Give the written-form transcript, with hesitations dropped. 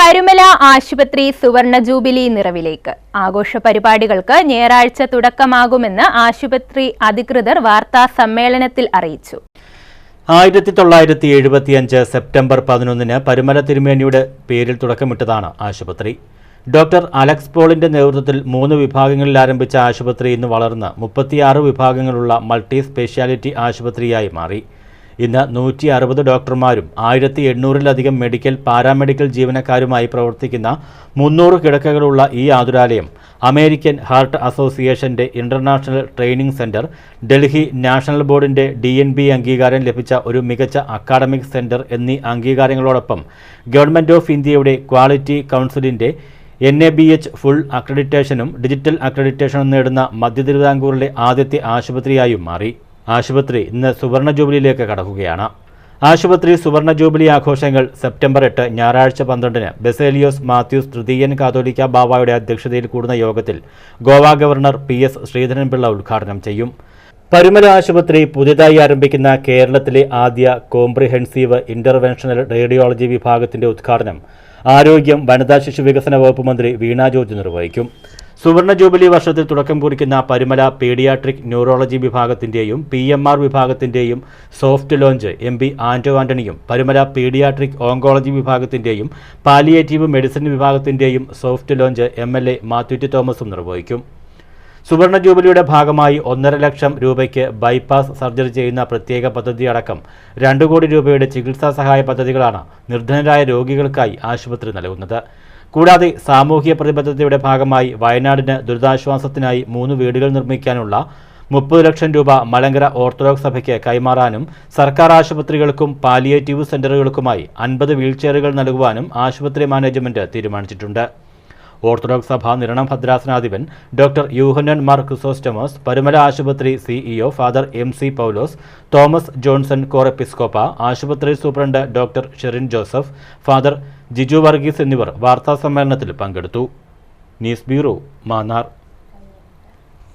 പരുമല ആശുപത്രി സുവർണ ജൂബിലി നിറവിലേക്ക്. ആഘോഷ പരിപാടികൾക്ക് ഞായറാഴ്ച തുടക്കമാകുമെന്ന് ആശുപത്രി അധികൃതർ വാർത്താ സമ്മേളനത്തിൽ അറിയിച്ചു. 1975 സെപ്റ്റംബർ 11-ന് പരുമല തിരുമേനിയുടെ പേരിൽ തുടക്കമിട്ടതാണ് ആശുപത്രി. ഡോക്ടർ അലക്സ് പോളിന്റെ നേതൃത്വത്തിൽ 3 വിഭാഗങ്ങളിൽ ആരംഭിച്ച ആശുപത്രി ഇന്ന് വളർന്ന് 36 വിഭാഗങ്ങളുള്ള മൾട്ടി സ്പെഷ്യാലിറ്റി ആശുപത്രിയായി മാറി. ഇന്ന് 160 ഡോക്ടർമാരും 1800-ലധികം മെഡിക്കൽ പാരാമെഡിക്കൽ ജീവനക്കാരുമായി പ്രവർത്തിക്കുന്ന 300 കിടക്കകളുള്ള ഈ ആതുരാലയം അമേരിക്കൻ ഹാർട്ട് അസോസിയേഷന്റെ international training centre, Delhi national ബോർഡിന്റെ DNB അംഗീകാരം ലഭിച്ച ഒരു മികച്ച അക്കാഡമിക് സെന്റർ എന്നീ അംഗീകാരങ്ങളോടൊപ്പം ഗവൺമെന്റ് ഓഫ് ഇന്ത്യയുടെ ക്വാളിറ്റി കൗൺസിലിന്റെ NABH ഫുൾ അക്രഡിറ്റേഷനും ഡിജിറ്റൽ അക്രഡിറ്റേഷനും നേടുന്ന മധ്യ തിരുവിതാംകൂറിലെ ആദ്യത്തെ ആശുപത്രിയായും മാറി. ആശുപത്രി ഇന്ന് സുവർണ ജൂബിലിയിലേക്ക് കടക്കുകയാണ്. ആശുപത്രി സുവർണ ജൂബിലി ആഘോഷങ്ങൾ സെപ്റ്റംബർ 8 ഞായറാഴ്ച 12-ന് ബസേലിയോസ് മാത്യൂസ് തൃതീയൻ കാതോലിക്ക ബാവായുടെ അധ്യക്ഷതയിൽ കൂടുന്ന യോഗത്തിൽ ഗോവ ഗവർണർ PS ശ്രീധരൻപിള്ള ഉദ്ഘാടനം ചെയ്യും. പരുമല ആശുപത്രി പുതിയതായി ആരംഭിക്കുന്ന കേരളത്തിലെ ആദ്യ കോംപ്രിഹെൻസീവ് ഇന്റർവെൻഷണൽ റേഡിയോളജി വിഭാഗത്തിന്റെ ഉദ്ഘാടനം ആരോഗ്യം, വനിതാ ശിശു വികസന വകുപ്പ് മന്ത്രി വീണ ജോർജ് നിർവഹിക്കും. സുവർണ ജൂബിലി വർഷത്തിൽ തുടക്കം കുറിക്കുന്ന പരുമല പീഡിയാട്രിക് ന്യൂറോളജി വിഭാഗത്തിന്റെയും PMR വിഭാഗത്തിന്റെയും സോഫ്റ്റ് ലോഞ്ച് MP ആന്റോ ആന്റണിയും, പരുമല പീഡിയാട്രിക് ഓങ്കോളജി വിഭാഗത്തിന്റെയും പാലിയേറ്റീവ് മെഡിസിൻ വിഭാഗത്തിന്റെയും soft launch MLA Mathew T തോമസും നിർവഹിക്കും. സുവർണ ജൂബിലിയുടെ ഭാഗമായി 1.5 ലക്ഷം രൂപയ്ക്ക് ബൈപ്പാസ് സർജറി ചെയ്യുന്ന പ്രത്യേക പദ്ധതി അടക്കം 2 കോടി രൂപയുടെ ചികിത്സാ സഹായ പദ്ധതികളാണ് നിർധനരായ രോഗികൾക്കായി ആശുപത്രി നൽകുന്നത്. കൂടാതെ സാമൂഹ്യ പ്രതിബദ്ധതയുടെ ഭാഗമായി വയനാടിന് ദുരിതാശ്വാസത്തിനായി 3 വീടുകൾ നിർമ്മിക്കാനുള്ള 30 ലക്ഷം രൂപ മലങ്കര ഓർത്തഡോക്സ് സഭയ്ക്ക് കൈമാറാനും സർക്കാർ ആശുപത്രികൾക്കും പാലിയേറ്റീവ് സെന്ററുകൾക്കുമായി 50 വീൽചെയറുകൾ നൽകുവാനും ആശുപത്രി മാനേജ്മെന്റ് തീരുമാനിച്ചിട്ടുണ്ട്. ഓർത്തഡോക്സ് സഭ നിരണം ഭദ്രാസനാധിപൻ ഡോക്ടർ യൂഹന്നൻ മാർ ക്രിസോസ്റ്റമോസ്, പരുമല ആശുപത്രി CEO ഫാദർ MC പൗലോസ്, തോമസ് ജോൺസൺ കോർ എപ്പിസ്കോപ്പ, ആശുപത്രി superintendent doctor Sherin Joseph, father Jiju Varghese എന്നിവർ വാർത്താസമ്മേളനത്തിൽ പങ്കെടുത്തു. News bureau, Mannar.